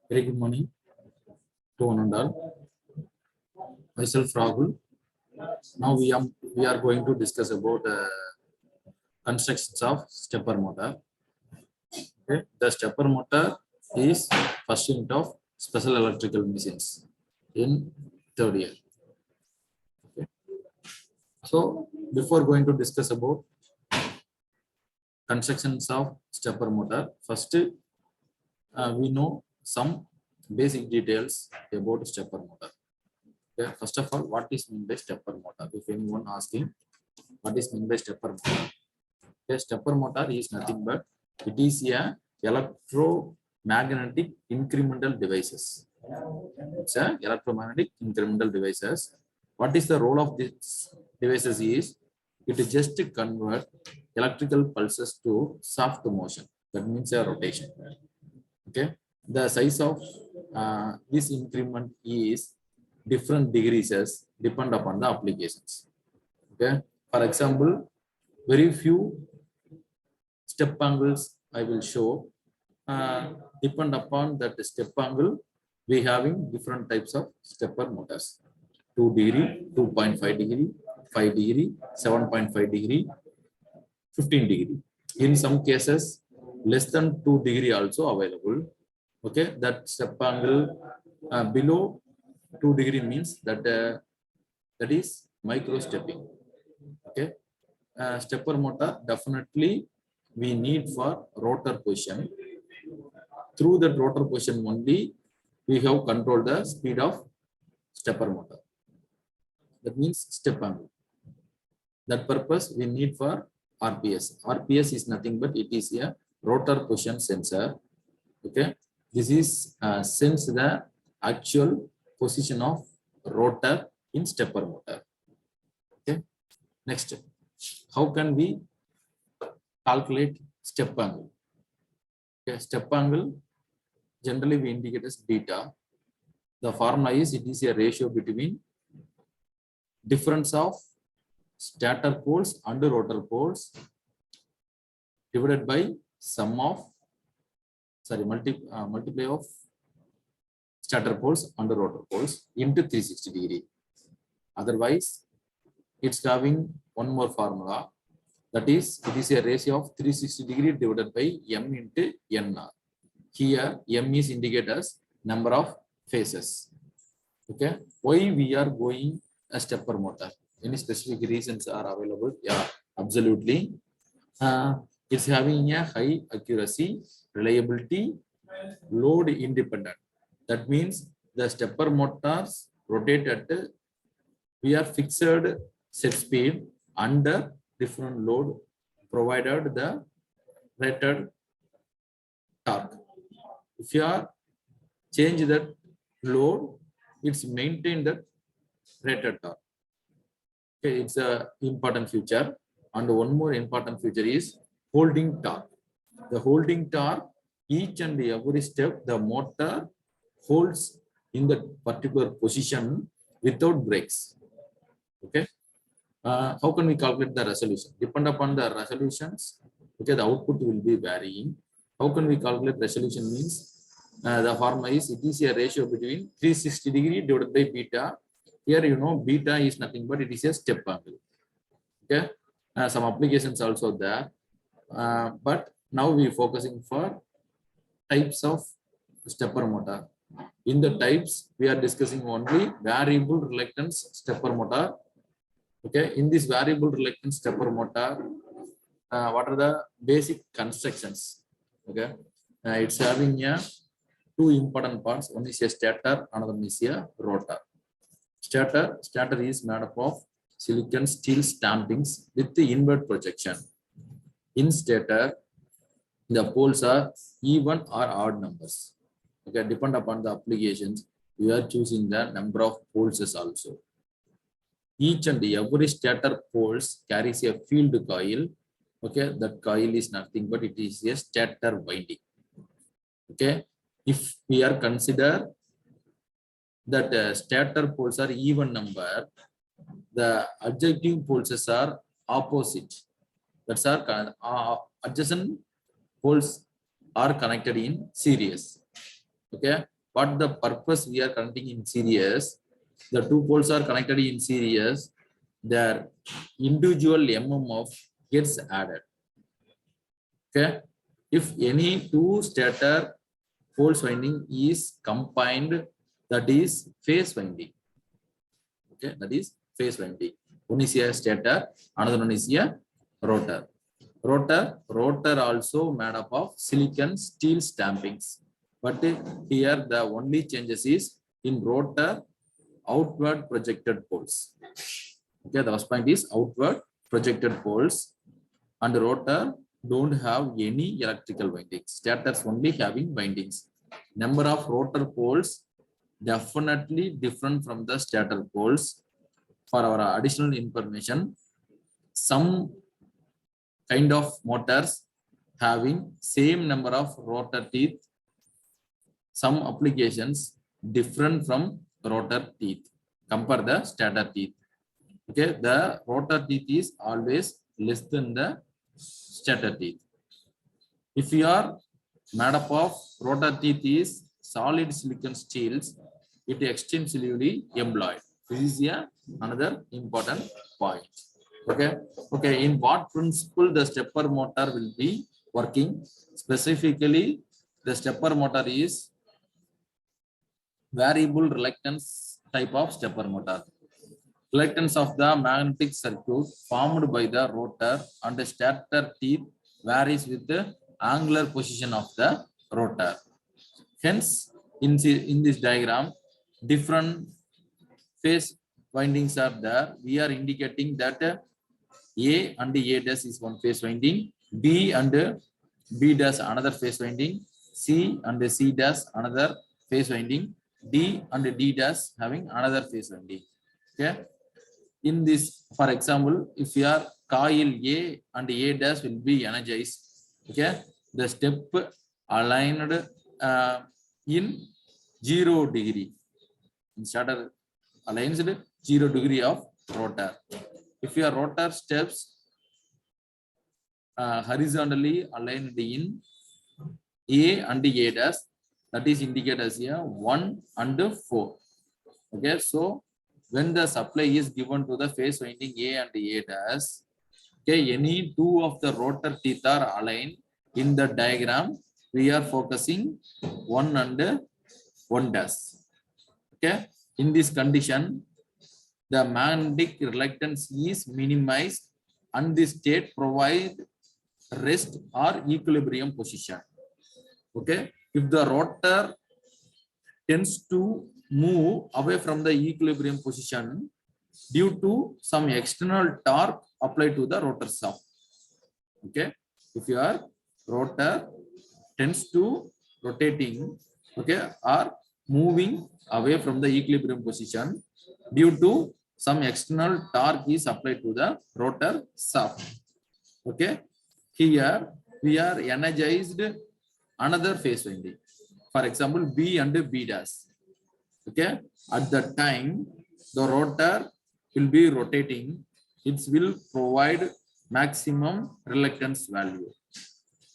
Very good morning to one and all. Myself Rahul. Now we are going to discuss about constructions of stepper motor. Okay. The stepper motor is first unit of special electrical machines in third year. Okay. So before going to discuss about constructions of stepper motor, first we know some basic details about stepper motor. Okay. First of all, what is meant by stepper motor? If anyone asking, what is meant by stepper motor? Okay, stepper motor is nothing but it is a electromagnetic incremental devices. It's a electromagnetic incremental devices. What is the role of these devices is it is just to convert electrical pulses to soft motion. That means a rotation. Okay, the size of this increment is different degrees as depend upon the applications. Okay, for example, very few step angles I will show. Depend upon that step angle, we having different types of stepper motors: 2 degree, 2.5 degree, 5 degree, 7.5 degree, 15 degree. In some cases, less than 2 degree also available. Okay, that step angle below 2 degree means that that is micro stepping. Okay, stepper motor definitely we need for rotor position. Through that rotor position only we have controlled the speed of stepper motor. That means step angle. That purpose we need for RPS. RPS is nothing but it is a rotor position sensor. Okay, this is sense the actual position of rotor in stepper motor. Okay, next, how can we calculate step angle? Okay, step angle generally we indicate as beta. The formula is it is a ratio between difference of stator poles and rotor poles divided by sum of multiply of stator poles and rotor poles into 360 degree. Otherwise, it's having one more formula, that is it is a ratio of 360 degree divided by m into nr. Here m is indicated as number of phases. Okay, why we are going a stepper motor? Any specific reasons are available? Yeah, absolutely. It's having a high accuracy, reliability, load independent. That means the stepper motors rotate at we are fixed set speed under different load provided the rated torque. If you are change that load, it's maintain that rated torque. Okay, it's a important feature. And one more important feature is holding torque. The holding torque, each and every step the motor holds in the particular position without brakes. Okay, how can we calculate the resolution? Depend upon the resolutions. Okay, the output will be varying. How can we calculate resolution? Means the formula is it is a ratio between 360 degree divided by beta. Here you know beta is nothing but it is a step angle. Okay, some applications also there, but now we focusing for types of stepper motor. In the types we are discussing only variable reluctance stepper motor. Okay, in this variable reluctance stepper motor, what are the basic constructions? Okay, it's having two important parts. One is a stator, another one is a rotor. Stator is made up of silicon steel stampings with the inward projection. In stator, the poles are even or odd numbers. Okay, depend upon the applications, we are choosing the number of poles also. Each and every stator poles carries a field coil. Okay, that coil is nothing but it is a stator winding. Okay, if we are consider that stator poles are even number, the adjective pulses are opposite. That's our adjacent poles are connected in series. Okay, what the purpose we are connecting in series? The two poles are connected in series. Their individual MMF gets added. Okay, if any two stator poles winding is combined, that is phase winding. Okay, that is phase winding. One is a stator, another one is a rotor. Rotor also made up of silicon steel stampings. But here the only changes is in rotor outward projected poles. Okay, the first point is outward projected poles, and rotor don't have any electrical windings. Stators only having windings. Number of rotor poles definitely different from the stator poles. For our additional information, some kind of motors having same number of rotor teeth, some applications different from rotor teeth. Compare the stator teeth. Okay, the rotor teeth is always less than the stator teeth. If you are made up of rotor teeth is solid silicon steels, it extensively employed. This is another important point. Okay. In what principle the stepper motor will be working? Specifically, the stepper motor is variable reluctance type of stepper motor. Reluctance of the magnetic circuit formed by the rotor and the stator teeth varies with the angular position of the rotor. Hence, in this diagram, different phase windings are there. We are indicating that A and A dash is one phase winding, B and B dash another phase winding, C and C dash another phase winding, D and D dash having another phase winding. Okay. In this, for example, if you are coil A and A dash will be energized. Okay, the step aligned in 0 degree. Starter aligns 0 degree of rotor. If your rotor steps horizontally aligned in A and A dash, that is indicated as a 1 and 4. Okay, so when the supply is given to the phase winding A and A dash, okay, any two of the rotor teeth are aligned in the diagram. We are focusing 1 and 1 dash. Okay, in this condition, the magnetic reluctance is minimized and the state provide rest or equilibrium position. Okay, if the rotor tends to move away from the equilibrium position due to some external torque applied to the rotor shaft. Okay, if your rotor tends to rotating, okay, or moving away from the equilibrium position due to some external torque is applied to the rotor shaft. Okay, here we are energized another phase winding. For example, B and B dash. Okay, at that time the rotor will be rotating. It will provide maximum reluctance value.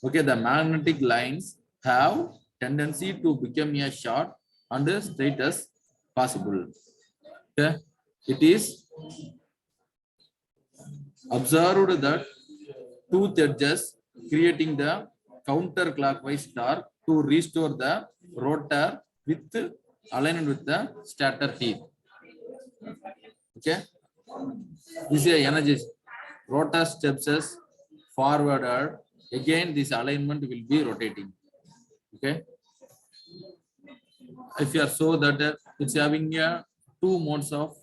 Okay, the magnetic lines have tendency to become as short and straight as possible. Okay, it is observed that two edges creating the counterclockwise torque to restore the rotor with aligned with the stator teeth. Okay, this is energy. Rotor steps as forwarded. Again, this alignment will be rotating. Okay, if you are so that it's having two modes of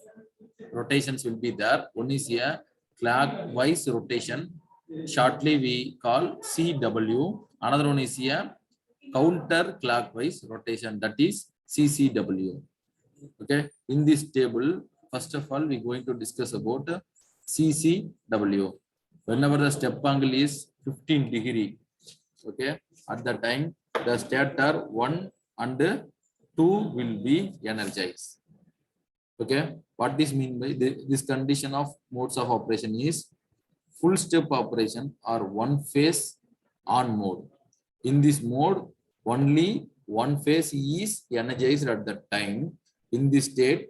rotations will be there. One is a clockwise rotation. Shortly we call CW. Another one is a counterclockwise rotation, that is CCW. Okay, in this table, first of all, we're going to discuss about CCW. Whenever the step angle is 15 degree, okay, at the time the stator 1 and 2 will be energized. Okay, what this mean by this condition of modes of operation is full step operation or one phase on mode. In this mode, only one phase is energized at that time. In this state,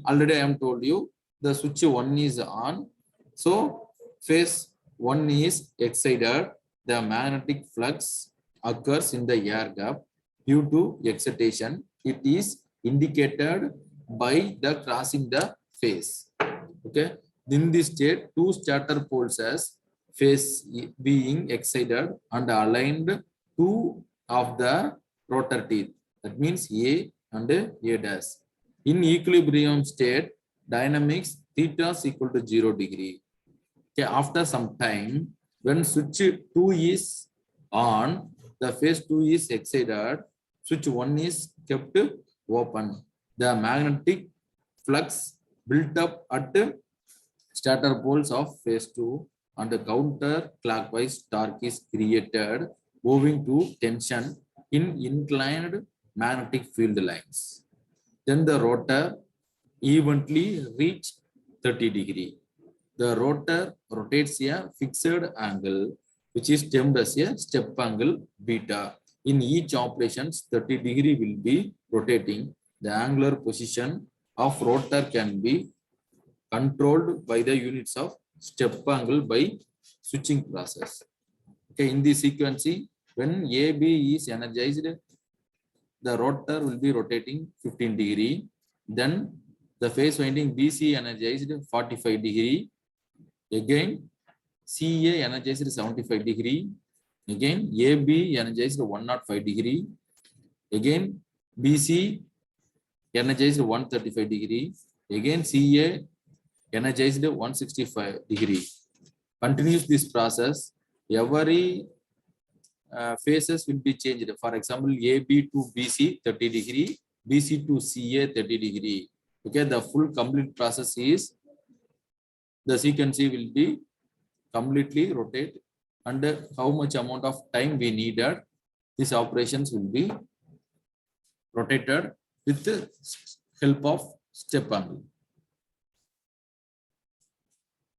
already I am told you the switch one is on. So phase one is excited. The magnetic flux occurs in the air gap due to excitation. It is indicated by the crossing the phase. Okay. In this state, two stator poles as phase being excited and aligned two of the rotor teeth. That means A and A dash. In equilibrium state, dynamics theta is equal to 0 degree. Okay, after some time, when switch 2 is on, the phase 2 is excited, switch 1 is kept open. The magnetic flux built up at stator poles of phase 2 and counter clockwise torque is created owing to tension in inclined magnetic field lines. Then the rotor evenly reach 30 degree. The rotor rotates a fixed angle, which is termed as a step angle beta. In each operations, 30 degree will be rotating. The angular position of rotor can be controlled by the units of step angle by switching process. Okay, in this sequence, when AB is energized, the rotor will be rotating 15 degree. Then the phase winding BC energized 45 degree. Again, CA energized 75 degree. Again, AB energized 105 degree. Again, BC energized 135 degree. Again, CA energized 165 degree. Continues this process. Every phases will be changed. For example, AB to BC 30 degree, BC to CA 30 degree. Okay, the full complete process is the sequence will be completely rotate, and how much amount of time we needed, these operations will be rotated with the help of step angle.